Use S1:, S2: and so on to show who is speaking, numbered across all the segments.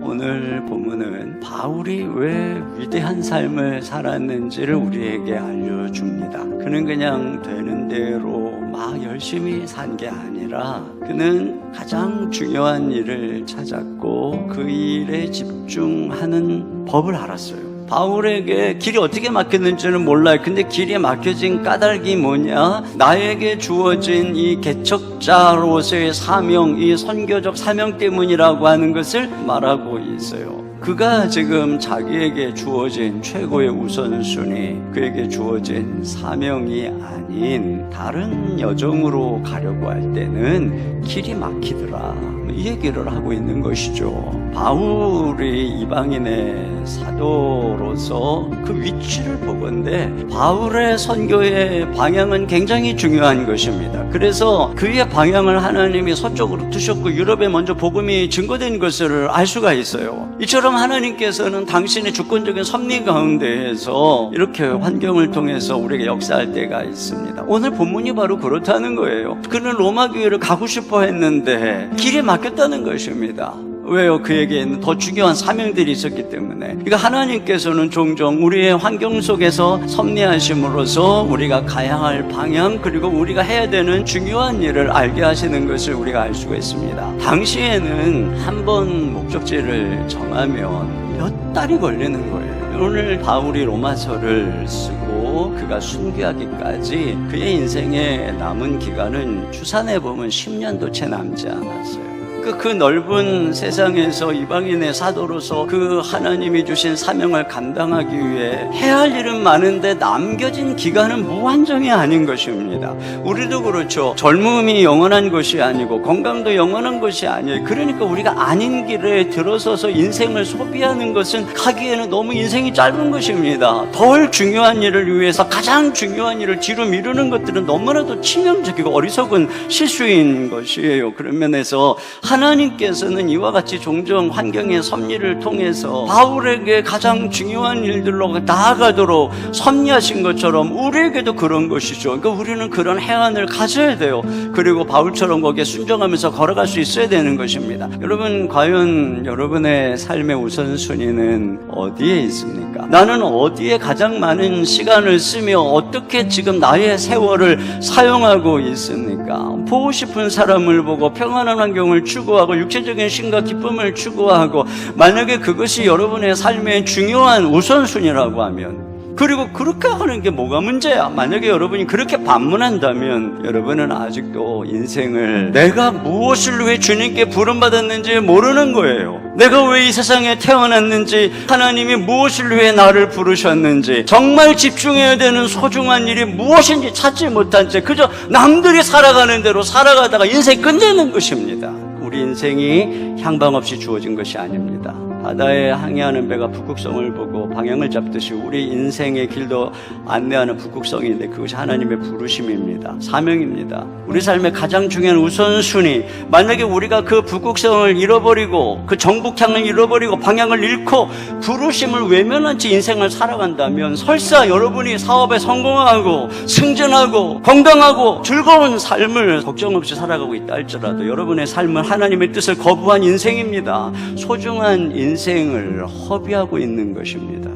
S1: 오늘 본문은 바울이 왜 위대한 삶을 살았는지를 우리에게 알려줍니다. 그는 그냥 되는 대로 막 열심히 산 게 아니라 그는 가장 중요한 일을 찾았고 그 일에 집중하는 법을 알았어요. 바울에게 길이 어떻게 막혔는지는 몰라요. 근데 길이 막혀진 까닭이 뭐냐? 나에게 주어진 이 개척자로서의 사명, 이 선교적 사명 때문이라고 하는 것을 말하고 있어요. 그가 지금 자기에게 주어진 최고의 우선순위, 그에게 주어진 사명이 아닌 다른 여정으로 가려고 할 때는 길이 막히더라, 이 얘기를 하고 있는 것이죠. 바울이 이방인의 사도로서 그 위치를 보건대 바울의 선교의 방향은 굉장히 중요한 것입니다. 그래서 그의 방향을 하나님이 서쪽으로 두셨고 유럽에 먼저 복음이 증거된 것을 알 수가 있어요. 이처럼 하나님께서는 당신의 주권적인 섭리 가운데에서 이렇게 환경을 통해서 우리에게 역사할 때가 있습니다. 오늘 본문이 바로 그렇다는 거예요. 그는 로마 교회를 가고 싶어 했는데 길이 막혔다는 것입니다. 왜요? 그에게는 더 중요한 사명들이 있었기 때문에. 그러니까 하나님께서는 종종 우리의 환경 속에서 섭리하심으로써 우리가 가야 할 방향, 그리고 우리가 해야 되는 중요한 일을 알게 하시는 것을 우리가 알 수가 있습니다. 당시에는 한 번 목적지를 정하면 몇 달이 걸리는 거예요. 오늘 바울이 로마서를 쓰고 그가 순교하기까지 그의 인생에 남은 기간은 추산해보면 10년도 채 남지 않았어요. 그 넓은 세상에서 이방인의 사도로서 그 하나님이 주신 사명을 감당하기 위해 해야 할 일은 많은데 남겨진 기간은 무한정이 아닌 것입니다. 우리도 그렇죠. 젊음이 영원한 것이 아니고 건강도 영원한 것이 아니에요. 그러니까 우리가 아닌 길에 들어서서 인생을 소비하는 것은 하기에는 너무 인생이 짧은 것입니다. 덜 중요한 일을 위해서 가장 중요한 일을 뒤로 미루는 것들은 너무나도 치명적이고 어리석은 실수인 것이에요. 그런 면에서 하나님께서는 이와 같이 종종 환경의 섭리를 통해서 바울에게 가장 중요한 일들로 나아가도록 섭리하신 것처럼 우리에게도 그런 것이죠. 그러니까 우리는 그런 해안을 가져야 돼요. 그리고 바울처럼 거기에 순종하면서 걸어갈 수 있어야 되는 것입니다. 여러분, 과연 여러분의 삶의 우선순위는 어디에 있습니까? 나는 어디에 가장 많은 시간을 쓰며 어떻게 지금 나의 세월을 사용하고 있습니까? 보고 싶은 사람을 보고 평안한 환경을 추구하고 육체적인 쉼과 기쁨을 추구하고, 만약에 그것이 여러분의 삶의 중요한 우선순위라고 하면, 그리고 그렇게 하는 게 뭐가 문제야? 만약에 여러분이 그렇게 반문한다면 여러분은 아직도 인생을 내가 무엇을 위해 주님께 부름받았는지 모르는 거예요. 내가 왜 이 세상에 태어났는지, 하나님이 무엇을 위해 나를 부르셨는지, 정말 집중해야 되는 소중한 일이 무엇인지 찾지 못한 채 그저 남들이 살아가는 대로 살아가다가 인생 끝내는 것입니다. 우리 인생이 향방 없이 주어진 것이 아닙니다. 바다에 항해하는 배가 북극성을 보고 방향을 잡듯이 우리 인생의 길도 안내하는 북극성인데, 그것이 하나님의 부르심입니다. 사명입니다. 우리 삶의 가장 중요한 우선순위, 만약에 우리가 그 북극성을 잃어버리고 그 정북향을 잃어버리고 방향을 잃고 부르심을 외면한 채 인생을 살아간다면, 설사 여러분이 사업에 성공하고 승진하고 건강하고 즐거운 삶을 걱정 없이 살아가고 있다 할지라도 여러분의 삶은 하나님의 뜻을 거부한 인생입니다. 소중한 인생을 허비하고 있는 것입니다.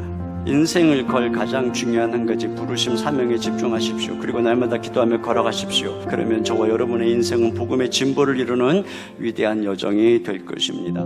S1: 인생을 걸 가장 중요한 한 가지, 부르심 사명에 집중하십시오. 그리고 날마다 기도하며 걸어가십시오. 그러면 저와 여러분의 인생은 복음의 진보를 이루는 위대한 여정이 될 것입니다.